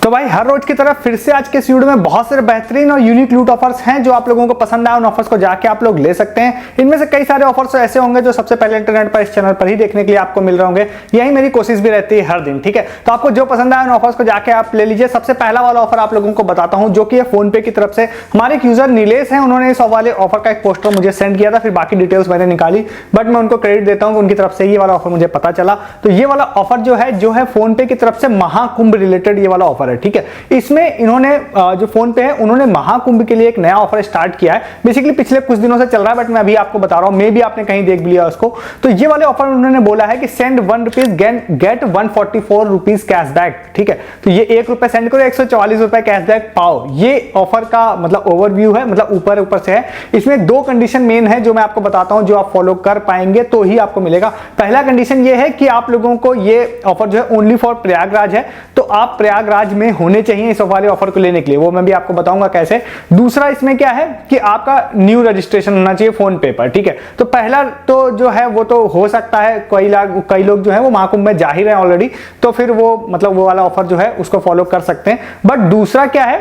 तो भाई हर रोज की तरह फिर से आज के इस वीडियो में बहुत सारे बेहतरीन और यूनिक लूट ऑफर्स हैं जो आप लोगों को पसंद आए, उन ऑफर्स को जाके आप लोग ले सकते हैं। इनमें से कई सारे ऑफर्स ऐसे होंगे जो सबसे पहले इंटरनेट पर इस चैनल पर ही देखने के लिए आपको मिल रहे होंगे। यही मेरी कोशिश भी रहती है हर दिन, ठीक है। तो आपको जो पसंद आए उन ऑफर्स को जाके आप ले लीजिए। सबसे पहला वाला ऑफर आप लोगों को बताता हूं जो कि फोन पे की तरफ से हमारे एक यूजर नीलेश है, उन्होंने इस वाले ऑफर का एक पोस्टर मुझे सेंड किया था, फिर बाकी डिटेल्स मैंने निकाली, बट मैं उनको क्रेडिट देता हूं कि उनकी तरफ से ये वाला ऑफर मुझे पता चला। तो ये वाला ऑफर जो है फोन पे की तरफ से महाकुंभ रिलेटेड ये वाला ऑफर है, ठीक है। इसमें इन्होंने जो फोन पे है उन्होंने महाकुंभ के लिए एक नया ऑफर स्टार्ट किया है। बेसिकली पिछले कुछ दिनों से चल रहा है, बट मैं अभी आपको बता रहा हूं, मे भी आपने कहीं देख भी लिया उसको। तो ये वाले ऑफर उन्होंने बोला है कि सेंड ₹1 गेट ₹144 कैशबैक, ठीक है। तो ये ₹1 सेंड करो, ₹144 कैशबैक पाओ। ये ऑफर का मतलब ओवरव्यू है, मतलब ऊपर से है। इसमें दो कंडीशन मेन है जो मैं आपको बताता हूं, जो आप फॉलो कर पाएंगे तो ही आपको मिलेगा। पहला कंडीशन ये है कि आप लोगों को ये ऑफर जो है ओनली फॉर प्रयागराज है, तो आप प्रयागराज में होने चाहिए इस वाले ऑफर को लेने के लिए। वो मैं भी आपको बताऊंगा कैसे। दूसरा इसमें क्या है कि आपका न्यू रजिस्ट्रेशन होना चाहिए फोन पे पर, ठीक है। तो पहला तो जो है वो तो हो सकता है कई लोग जो है वो महाकुंभ में जा ही रहे हैं ऑलरेडी, तो फिर वो मतलब वो वाला ऑफर जो है उसको फॉलो कर सकते हैं। बट दूसरा क्या है,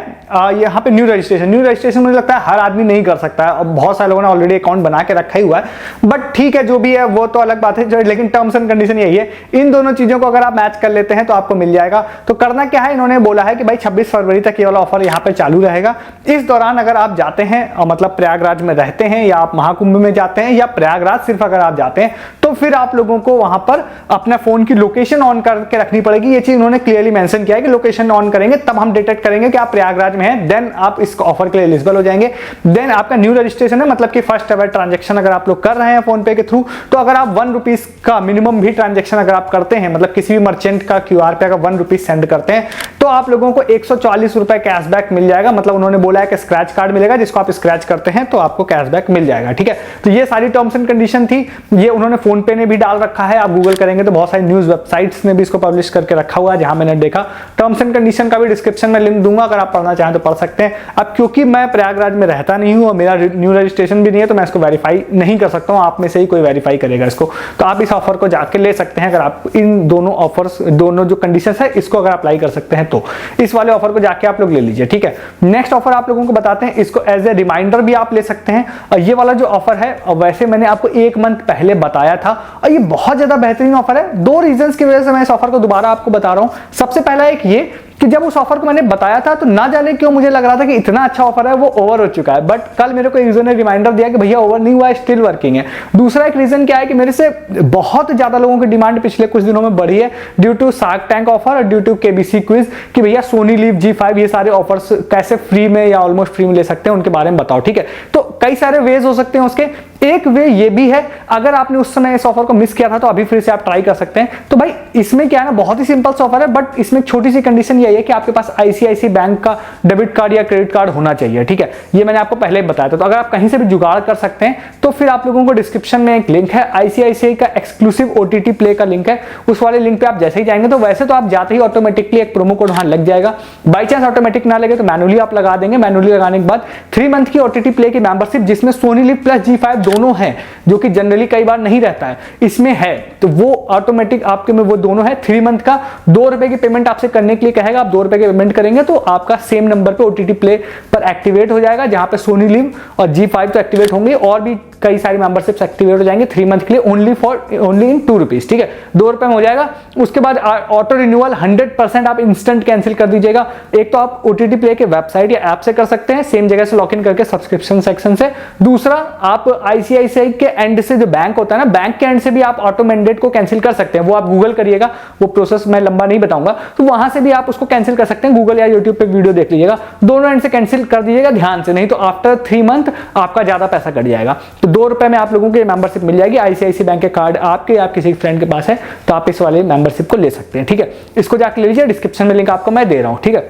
यहाँ पे न्यू रजिस्ट्रेशन मुझे लगता है हर आदमी नहीं कर सकता है, और बहुत सारे लोगों ने ऑलरेडी अकाउंट बना के रखा ही हुआ है। बट ठीक है, जो भी है वो तो अलग बात है, लेकिन टर्म्स एंड कंडीशन यही है। इन दोनों चीजों को अगर आप मैच कर लेते हैं तो आपको मिल जाएगा। तो करना क्या है, इन्होंने बोला है कि भाई 26 फरवरी तक ये वाला ऑफर यहाँ पे चालू रहेगा। इस दौरान अगर आप जाते हैं मतलब प्रयागराज में रहते हैं, या आप महाकुंभ में जाते हैं, या प्रयागराज सिर्फ अगर आप जाते हैं, तो फिर आप लोगों को वहां पर अपना फोन की लोकेशन ऑन करके रखनी पड़ेगी। ये चीज उन्होंने क्लियरली मेंशन किया है कि लोकेशन ऑन करेंगे तब हम डिटेक्ट करेंगे कि आप प्रयागराज में हैं, देन आप इस ऑफर के लिए एलिजिबल हो जाएंगे। देन आपका न्यू रजिस्ट्रेशन है, मतलब कि फर्स्ट एवर ट्रांजैक्शन अगर आप लोग कर रहे हैं फोन पे के थ्रू, तो अगर आप ₹1 का मिनिमम भी ट्रांजैक्शन अगर आप करते हैं, मतलब किसी भी मर्चेंट का QR पे अगर ₹1 सेंड करते हैं, तो आप लोगों को ₹140 कैशबैक मिल जाएगा। मतलब उन्होंने बोला है कि स्क्रैच कार्ड मिलेगा, जिसको आप स्क्रैच करते हैं तो आपको कैशबैक मिल जाएगा, ठीक है। तो ये सारी टर्म्स एंड कंडीशन थी, ये उन्होंने फोन पे ने भी डाल रखा है। आप गूगल करेंगे तो बहुत सारी न्यूज वेबसाइट्स ने भी इसको पब्लिश करके रखा हुआ है, जहां मैंने देखा। टर्म्स एंड कंडीशन का भी डिस्क्रिप्शन में लिंक दूंगा, अगर आप पढ़ना चाहें तो पढ़ सकते हैं। अब क्योंकि मैं प्रयागराज में रहता नहीं हूं और मेरा न्यू रजिस्ट्रेशन भी नहीं है, तो मैं इसको वेरीफाई नहीं कर सकता हूं, आप में से ही कोई वेरीफाई करेगा इसको। तो आप इस ऑफर को जाके ले सकते हैं, अगर आप इन दोनों ऑफर्स, दोनों जो कंडीशन है इसको अगर अप्लाई कर सकते हैं तो इस वाले ऑफर को जाके आप लोग ले लीजिए, ठीक है। नेक्स्ट ऑफर आप लोगों को बताते हैं, इसको एज ए रिमाइंडर भी आप ले सकते हैं। और ये वाला जो ऑफर है, वैसे मैंने आपको 1 मंथ पहले बताया था, और ये बहुत ज्यादा बेहतरीन ऑफर है। 2 रीजंस की वजह से मैं इस ऑफर को दोबारा आपको बता रहा हूं। सबसे पहला एक ये कि जब उस ऑफर को मैंने बताया था तो ना जाने क्यों मुझे लग रहा था कि इतना अच्छा ऑफर है वो ओवर हो चुका है, बट कल मेरे को यूजर ने रिमाइंडर दिया कि भैया ओवर नहीं हुआ है, स्टिल वर्किंग है। दूसरा एक रीजन क्या है कि मेरे से बहुत ज्यादा लोगों की डिमांड पिछले कुछ दिनों में बढ़ी है due to Shark Tank offer और ड्यू टू KBC क्विज, कि भैया सोनी लिव G5 ये सारे ऑफर्स कैसे फ्री में या ऑलमोस्ट फ्री में ले सकते हैं, उनके बारे में बताओ, ठीक है। तो कई सारे वेज हो सकते हैं उसके। एक वे ये भी है, अगर आपने उस समय इस ऑफर को मिस किया था तो अभी फिर से आप ट्राई कर सकते हैं। तो भाई इसमें क्या है ना, बहुत ही सिंपल सा ऑफर है, बट इसमें छोटी सी कंडीशन यही है कि आपके पास ICICI बैंक का डेबिट कार्ड या क्रेडिट कार्ड होना चाहिए, ठीक है। ये मैंने आपको पहले ही बताया था। तो अगर आप कहीं से भी जुगाड़ कर सकते हैं तो फिर आप लोगों को डिस्क्रिप्शन में एक लिंक है, ICICI का एक्सक्लूसिव OTT प्ले का लिंक है, उस वाले लिंक पे आप जैसे ही जाएंगे, तो वैसे तो आप जाते ही ऑटोमेटिकली एक प्रोमो कोड वहां लग जाएगा। बाई चांस ऑटोमेटिक ना लगे तो मैनुअली आप लगा देंगे। मैनुअली लगाने के बाद 3 मंथ की OTT प्ले की मेंबरशिप, जिसमें सोनी लिव प्लस G5 दोनों है, जो कि जनरली कई बार नहीं रहता है, इसमें है, तो वो ऑटोमेटिक आपके में वो दोनों है। 3 मंथ का ₹2 की पेमेंट आपसे करने के लिए कहेगा, आप ₹2 की पेमेंट करेंगे तो आपका सेम नंबर पे OTT प्ले पर एक्टिवेट हो जाएगा, जहां पे सोनी लिव और G5 तो एक्टिवेट होंगे, और भी कई सारी मेंबरशिप्स एक्टिवेट हो जाएंगे 3 मंथ के लिए, ओनली इन ₹2, ठीक है। ₹2 में हो जाएगा। उसके बाद ऑटो रिन्यूअल 100% आप इंस्टेंट कैंसिल कर दीजिएगा। एक तो आप OTT प्ले के वेबसाइट या ऐप से कर सकते हैं, सेम जगह से लॉगिन करके सब्सक्रिप्शन सेक्शन से। दूसरा, आप ICICI के एंड से जो बैंक होता है ना, बैंक के एंड से भी आप ऑटो मैंडेट को कैंसिल कर सकते हैं। वो आप गूगल करिएगा, वो प्रोसेस मैं लंबा नहीं बताऊंगा, तो वहां से भी आप उसको कैंसिल कर सकते हैं। गूगल या यूट्यूब पे वीडियो देख लीजिएगा, दोनों एंड से कैंसिल कर दीजिएगा ध्यान से, नहीं तो आफ्टर 3 मंथ आपका ज्यादा पैसा कट जाएगा। तो ₹2 में आप लोगों को ये मेंबरशिप मिल जाएगी। ICICI बैंक के कार्ड आपके, आप किसी फ्रेंड के पास है तो आप इस वाले मेंबरशिप को ले सकते हैं, ठीक है। इसको जाके ले लीजिए, डिस्क्रिप्शन में लिंक आपको मैं दे रहा हूं, ठीक है।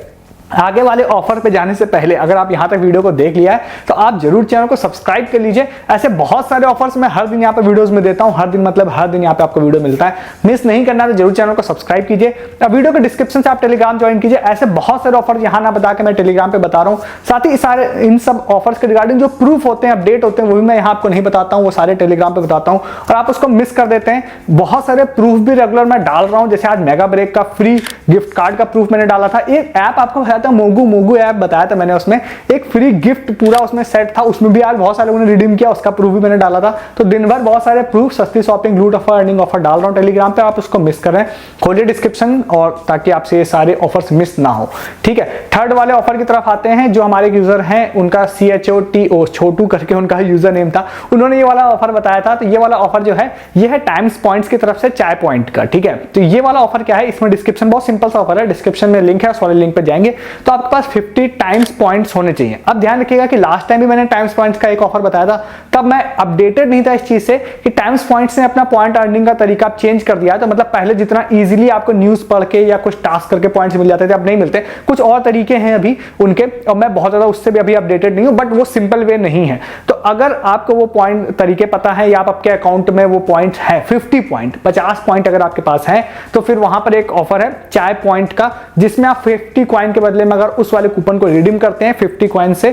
आगे वाले ऑफर पे जाने से पहले अगर आप यहां तक वीडियो को देख लिया है तो आप जरूर चैनल को सब्सक्राइब कर लीजिए। ऐसे बहुत सारे ऑफर्स मैं हर दिन यहाँ पे वीडियोस में देता हूँ, हर दिन मतलब हर दिन यहाँ पे आपको वीडियो मिलता है। मिस नहीं करना तो जरूर चैनल को सब्सक्राइब कीजिए। अब वीडियो के डिस्क्रिप्शन से आप टेलीग्राम ज्वाइन कीजिए। ऐसे बहुत सारे ऑफर यहाँ ना बता के मैं टेलीग्राम पे बता रहा हूँ। साथ ही सारे इन सब ऑफर्स के रिगार्डिंग जो प्रूफ होते हैं, अपडेट होते हैं, वो भी मैं यहाँ आपको नहीं बताता हूँ, वो सारे टेलीग्राम पे बताता हूँ और आप उसको मिस कर देते हैं। बहुत सारे प्रूफ भी रेगुलर मैं डाल रहा हूँ, जैसे आज मेगा ब्रेक का फ्री गिफ्ट कार्ड का प्रूफ मैंने डाला था। एक ऐप आपको बताया था, मोगू ऐप बताया था मैंने, उसमें एक फ्री गिफ्ट पूरा उसमें सेट था, उसमें भी आज बहुत सारे लोगों ने रिडीम किया, उसका प्रूफ भी मैंने डाला था। तो दिन भर बहुत सारे प्रूफ, सस्ती शॉपिंग, लूट ऑफर, अर्निंग ऑफर डाल रहा हूं टेलीग्राम पे, आप उसको मिस कर रहे हैं। खोलिए डिस्क्रिप्शन और ताकि आपसे ये सारे ऑफर्स मिस ना हो, ठीक है। थर्ड वाले ऑफर की तरफ आते हैं। जो हमारे यूजर हैं उनका CHOTO छोटू करके उनका यूजर नेम था, उन्होंने ये वाला ऑफर बताया था। तो ये वाला ऑफर जो है ये है टाइम्स पॉइंट्स की तरफ से, चाय पॉइंट का, ठीक है। तो ये वाला ऑफर क्या है, इसमें डिस्क्रिप्शन बहुत सिंपल सा ऑफर है, डिस्क्रिप्शन में लिंक है, उस वाले लिंक पे जाएंगे तो आपके पास 50 टाइम्स पॉइंट्स होने चाहिए। अब ध्यान रखिएगा कि लास्ट टाइम भी मैंने टाइम्स पॉइंट्स का एक ऑफर बताया था, तब मैं अपडेटेड नहीं था इस चीज से कि टाइम्स पॉइंट्स ने अपना पॉइंट अर्निंग का तरीका चेंज कर दिया। तो मतलब पहले जितना इजीली आपको न्यूज पढ़ के या कुछ टास्क करके पॉइंट्स मिल जाते थे, अब नहीं मिलते। कुछ और तरीके हैं अभी उनके, और मैं बहुत ज्यादा उससे भी अभी अपडेटेड नहीं हूं, बट वो सिंपल वे नहीं है। तो अगर आपको वो पॉइंट तरीके पता है या आपके अकाउंट में वो पॉइंट है 50 पॉइंट, 50 पॉइंट अगर आपके पास है, तो फिर वहां पर एक ऑफर है चाय पॉइंट का, जिसमें आप 50 कॉइन के बदले में अगर उस वाले कूपन को रिडीम करते हैं 50 कॉइन से,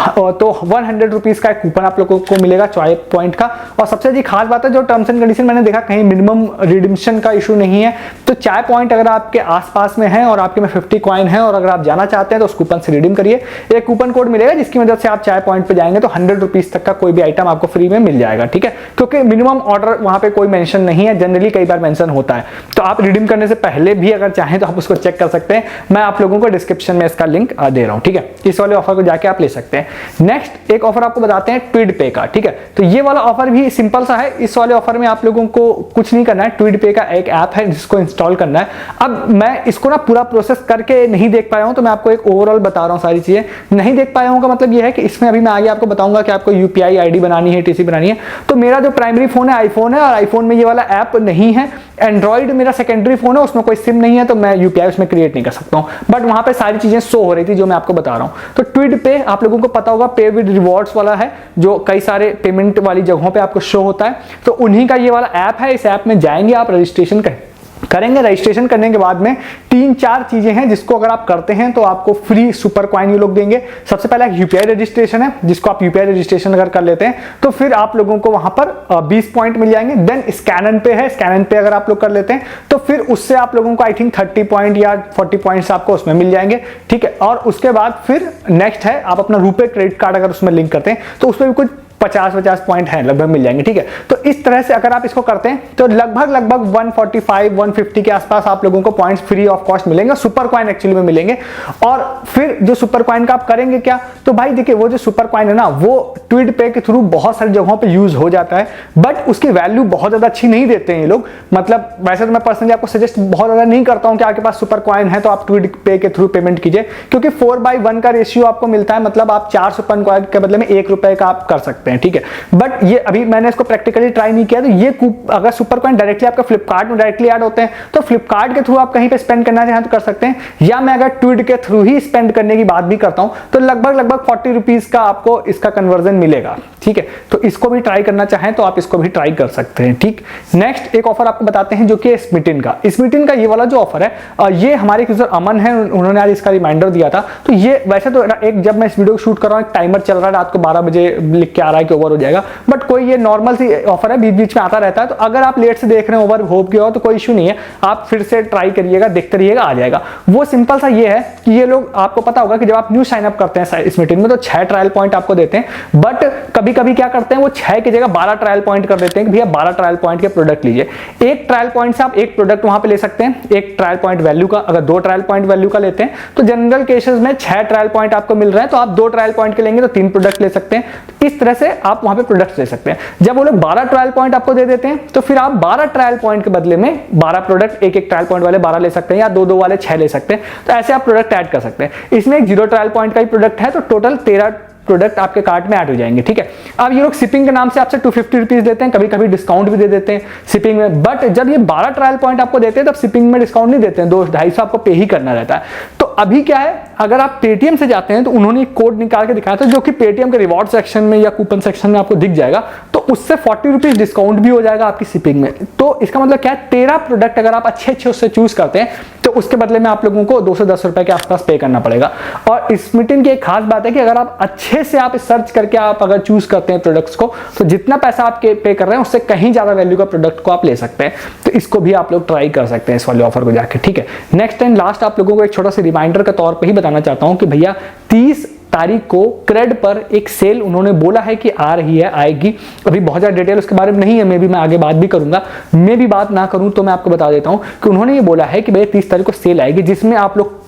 तो 100 रुपीज का एक कूपन आप लोगों को मिलेगा चाय पॉइंट का। और सबसे अच्छी खास बात है, जो टर्म्स एंड कंडीशन मैंने देखा कहीं मिनिमम रिडीम्शन का इशू नहीं है। तो चाय पॉइंट अगर आपके आसपास में है और आपके में 50 कॉइन है और अगर आप जाना चाहते हैं तो उस कूपन से रिडीम करिए। एक कूपन कोड मिलेगा जिसकी मदद से आप चाय पॉइंट पे जाएंगे तो 100 रुपीज तक का कोई भी आइटम आपको फ्री में मिल जाएगा, ठीक है। क्योंकि मिनिमम ऑर्डर वहां पे कोई मेंशन नहीं है, जनरली कई बार मेंशन होता है। तो आप रिडीम करने से पहले भी अगर चाहें तो आप उसको चेक कर सकते हैं। मैं आप लोगों को डिस्क्रिप्शन में इसका लिंक दे रहा हूं, ठीक है। इस वाले ऑफर को जाके आप ले सकते हैं। नेक्स्ट एक ऑफर आपको बताते हैं ट्वीट पे का, ठीक है। तो ये वाला ऑफर भी सिंपल सा है। इस वाले ऑफर में आप लोगों को कुछ नहीं करना है, ट्वीट पे का एक ऐप है जिसको इंस्टॉल करना है। अब मैं इसको ना पूरा प्रोसेस करके नहीं देख पाया हूं, तो मैं आपको एक ओवरऑल बता रहा हूं सारी चीजें। नहीं देख पाया हूं का मतलब ये है कि इसमें अभी मैं आगे आपको बताऊंगा कि आपको UPI ID बनानी है, TC बनानी है। तो मेरा जो प्राइमरी फोन है आईफोन है, और आईफोन में ये वाला ऐप नहीं है। एंड्रॉइड मेरा सेकेंडरी फोन है, उसमें कोई सिम नहीं है, तो मैं UPI उसमें क्रिएट नहीं कर सकता हूं। बट वहां पे सारी चीजें शो हो रही थी जो मैं आपको बता रहा हूं। तो ट्वीट पे आप लोगों को पता होगा पे विद रिवॉर्ड्स वाला है, जो कई सारे पेमेंट वाली जगहों पे आपको शो होता है। तो उन्हीं का ये वाला ऐप है। इस ऐप में जाएंगे, आप रजिस्ट्रेशन करेंगे। रजिस्ट्रेशन करने के बाद में 3-4 चीजें हैं जिसको अगर आप करते हैं तो आपको फ्री सुपर कॉइन ये लोग देंगे। सबसे पहला UPI रजिस्ट्रेशन है, जिसको आप UPI रजिस्ट्रेशन अगर कर लेते हैं तो फिर आप लोगों को वहां पर 20 पॉइंट मिल जाएंगे। देन स्कैनन पे है, स्कैनन पे अगर आप लोग कर लेते हैं तो फिर उससे आप लोगों को आई थिंक 30 पॉइंट या 40 पॉइंट्स आपको उसमें मिल जाएंगे, ठीक है। और उसके बाद फिर नेक्स्ट है, आप अपना रुपे क्रेडिट कार्ड अगर उसमें लिंक करते हैं तो उसमें भी कुछ 50 पॉइंट है लगभग मिल जाएंगे, ठीक है। तो इस तरह से अगर आप इसको करते हैं तो लगभग 145-150 के आसपास आप लोगों को पॉइंट्स फ्री ऑफ कॉस्ट मिलेंगे, सुपर कॉइन एक्चुअली में मिलेंगे। और फिर जो सुपर कॉइन का आप करेंगे क्या, तो भाई देखिए वो जो सुपर कॉइन है ना, वो ट्वीट पे के थ्रू बहुत सारी जगहों पे यूज हो जाता है, बट उसकी वैल्यू बहुत ज्यादा अच्छी नहीं देते हैं ये लोग। मतलब वैसे तो मैं पर्सनली आपको सजेस्ट बहुत ज्यादा नहीं करता हूं कि आपके पास सुपर कॉइन है तो आप ट्वीट पे के थ्रू पेमेंट कीजिए, क्योंकि 4/1 का रेशियो आपको मिलता है। मतलब आप 4 सुपर कॉइन के बदले में 1 रुपए का आप कर सकते हैं, ठीक है। बट ये अभी मैंने इसको प्रैक्टिकली ट्राई नहीं किया। तो ये अगर सुपर कॉइन डायरेक्टली आपका फ्लिपकार्ट में डायरेक्टली ऐड होते हैं तो फ्लिपकार्ट के थ्रू आप कहीं पे स्पेंड करना चाहें तो कर सकते हैं, या मैं अगर ट्वीट के थ्रू ही स्पेंड करने की बात भी करता हूं तो लगभग 40 रुपीज का आपको इसका कन्वर्जन मिलेगा, ठीक है। तो इसको भी ट्राई करना चाहें तो आप इसको भी ट्राई कर सकते हैं, ठीक। नेक्स्ट एक ऑफर आपको बताते हैं जो कि स्मिटिन का ये वाला जो ऑफर है, ये हमारे यूजर अमन है, उन्होंने आज इसका रिमाइंडर दिया था। तो ये वैसे तो एक जब मैं इस वीडियो को शूट कर रहा हूं, एक टाइमर चल रहा है, रात को 12 बजे लिख के आ रहा है कि ओवर हो जाएगा, बट कोई ये नॉर्मल सी ऑफर है, बीच बीच में आता रहता है। तो अगर आप लेट से देख रहे हैं, ओवर होप गया हो तो कोई इशू नहीं है, आप फिर से ट्राई करिएगा, देखते रहिएगा, आ जाएगा। वो सिंपल सा ये है कि ये लोग, आपको पता होगा कि जब आप न्यू साइन अप करते हैं इस मीटिंग में तो 6 ट्रायल पॉइंट आपको देते हैं, बट कभी कभी क्या करते हैं वो 6 की जगह 12 ट्रायल पॉइंट कर देते हैं कि भैया 12 ट्रायल पॉइंट के प्रोडक्ट लीजिए। एक ट्रायल पॉइंट से आप एक प्रोडक्ट वहां पे ले सकते हैं, एक ट्रायल पॉइंट वैल्यू का। अगर 2 ट्रायल पॉइंट वैल्यू का लेते हैं तो जनरल केसेस में 6 ट्रायल पॉइंट आपको मिल रहे हैं, तो आप 2 ट्रायल पॉइंट के लेंगे तो 3 प्रोडक्ट ले सकते हैं। इस तरह से आप वहां पे प्रोडक्ट ले सकते हैं। जब वो लोग 12 ट्रायल पॉइंट आपको दे देते हैं तो फिर आप 12 ट्रायल पॉइंट के बदले में 12 प्रोडक्ट, एक ट्रायल पॉइंट वाले 12 ले सकते हैं, या 2 वाले 6 ले सकते हैं। तो ऐसे आप प्रोडक्ट ऐड कर सकते हैं। इसमें एक 0 ट्रायल पॉइंट का ही प्रोडक्ट है, तो टोटल 13 प्रोडक्ट आपके कार्ट में ऐड हो जाएंगे, ठीक है। अब ये लोग शिपिंग के नाम से आपसे 250 रुपीज देते हैं, कभी कभी डिस्काउंट भी दे देते हैं शिपिंग में। बट जब ये 12 ट्रायल पॉइंट आपको देते हैं तब शिपिंग में डिस्काउंट नहीं देते हैं, 200-250 आपको पे ही करना रहता है। तो अभी क्या है, अगर आप पेटीएम से जाते हैं तो उन्होंने एक कोड निकाल के दिखाया था जो कि पेटीएम के रिवॉर्ड सेक्शन में या कूपन सेक्शन में आपको दिख जाएगा, तो उससे 40 रुपीज डिस्काउंट भी हो जाएगा आपकी शिपिंग में। तो इसका मतलब क्या है, 13 प्रोडक्ट अगर आप अच्छे उससे चूज करते हैं तो उसके बदले में आप लोगों को 2 से 10 रुपए के आसपास पे करना पड़ेगा। और स्मिटन की एक खास बात है कि अगर आप अच्छे से आप सर्च करके आप अगर चूज करते हैं प्रोडक्ट्स को, तो जितना पैसा आप पे कर रहे हैं उससे कहीं ज्यादा वैल्यू का प्रोडक्ट को आप ले सकते हैं। तो इसको भी आप लोग ट्राई कर सकते हैं इस वाले ऑफर को जाके, ठीक है। नेक्स्ट एंड लास्ट आप लोगों को एक छोटा सा रिमाइंडर के तौर पर ही बताना चाहता हूं कि भैया 30 तारीख को क्रेड पर एक सेल उन्होंने बोला है कि आ रही है, आएगी। अभी बहुत ज्यादा डिटेल उसके बारे में नहीं है, मैं आगे बात भी करूंगा। मैं भी बात ना करूं तो मैं आपको बता देता हूं कि उन्होंने ये बोला है कि भैया 30 तारीख को सेल आएगी, जिसमें आप लोग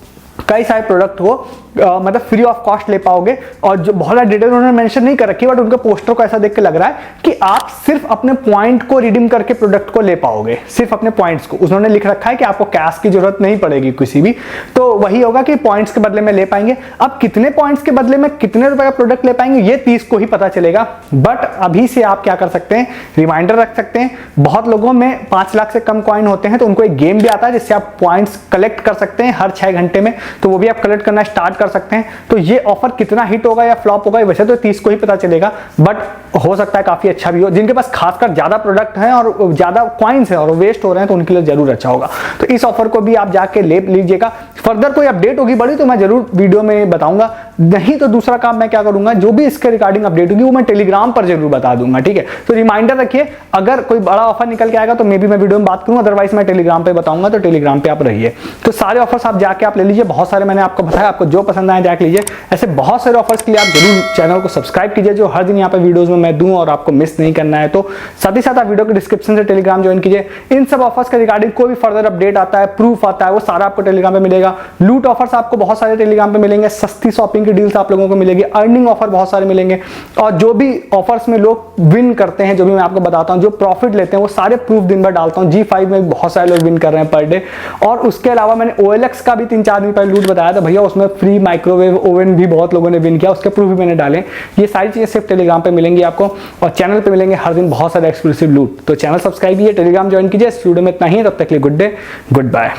कई सारे प्रोडक्ट को मतलब फ्री ऑफ कॉस्ट ले पाओगे। और जो बहुत ज्यादा डिटेल उन्होंने मेंशन नहीं कर रखी, बट उनके पोस्टर को ऐसा देख के लग रहा है कि आप सिर्फ अपने पॉइंट को रिडीम करके प्रोडक्ट को ले पाओगे, सिर्फ अपने पॉइंट्स को। उन्होंने लिख रखा है कि आपको कैश की जरूरत नहीं पड़ेगी किसी भी, तो वही होगा कि पॉइंट्स के बदले में ले पाएंगे। अब कितने पॉइंट्स के बदले में कितने रुपए का प्रोडक्ट ले पाएंगे ये 30 को ही पता चलेगा। बट अभी से आप क्या कर सकते हैं, रिमाइंडर रख सकते हैं। बहुत लोगों में 5 लाख से कम कॉइन होते हैं, तो उनको एक गेम भी आता है जिससे आप पॉइंट्स कलेक्ट कर सकते हैं हर 6 घंटे में, तो वो भी आप कलेक्ट करना स्टार्ट कर सकते हैं। तो ये ऑफर कितना हिट होगा या फ्लॉप होगा वैसे तो 30 को ही पता चलेगा, बट हो सकता है काफी अच्छा भी हो। जिनके पास खासकर ज्यादा प्रोडक्ट हैं और ज्यादा कॉइन्स हैं और वेस्ट हो रहे हैं तो उनके लिए जरूर अच्छा होगा। तो इस ऑफर को भी आप जाके ले लीजिएगा। फर्दर कोई अपडेट होगी बड़ी तो मैं जरूर वीडियो में बताऊंगा, नहीं तो दूसरा काम मैं क्या करूंगा, जो भी इसके रिगार्डिंग अपडेट होगी वो मैं टेलीग्राम पर जरूर बता दूंगा, ठीक है। तो रिमाइंडर रखिए, अगर कोई बड़ा ऑफर निकल के आएगा तो मैं वीडियो में बात करूंगा, अदरवाइज मैं टेलीग्राम पे बताऊंगा, तो टेलीग्राम पे आप रहिए। तो सारे ऑफर्स आप जाके आप ले लीजिए, बहुत सारे मैंने आपको बताया, आपको जो पसंद आए जाके लीजिए। ऐसे बहुत सारे ऑफर्स के लिए आप जरूर चैनल को सब्सक्राइब कीजिए, जो हर दिन यहाँ पे वीडियोस में मैं दूं और आपको मिस नहीं करना है। तो साथ ही साथ आप वीडियो के डिस्क्रिप्शन से टेलीग्राम ज्वाइन कीजिए। इन सब ऑफर्स के रिगार्डिंग कोई भी फर्दर अपडेट आता है, प्रूफ आता है, वो सारा आपको टेलीग्राम पे मिलेगा। लूट ऑफर्स आपको बहुत सारे टेलीग्राम पे मिलेंगे, सस्ती शॉपिंग की डील्स आप लोगों को मिलेगी, अर्निंग ऑफर बहुत सारे मिलेंगे, और जो भी ऑफर्स में लोग विन करते हैं, जो भी मैं आपको बताता हूं, जो प्रॉफिट लेते हैं, वो सारे प्रूफ दिन भर डालता हूं। G5 में बहुत सारे लोग विन कर रहे हैं पर डे। और उसके अलावा मैंने OLX का भी 3-4 दिन पहले लूट बताया था भैया, उसमें फ्री माइक्रोवेव ओवन भी बहुत लोगों ने विन किया, उसके प्रूफ भी मैंने डाले। ये सारी चीजें सिर्फ टेलीग्राम पे मिलेंगी आपको, और चैनल पे मिलेंगे हर दिन बहुत सारे एक्सक्लूसिव लूट। तो चैनल सब्सक्राइब कीजिए, टेलीग्राम ज्वाइन कीजिए। इस वीडियो में इतना ही, तब तक के लिए गुड डे, गुड बाय।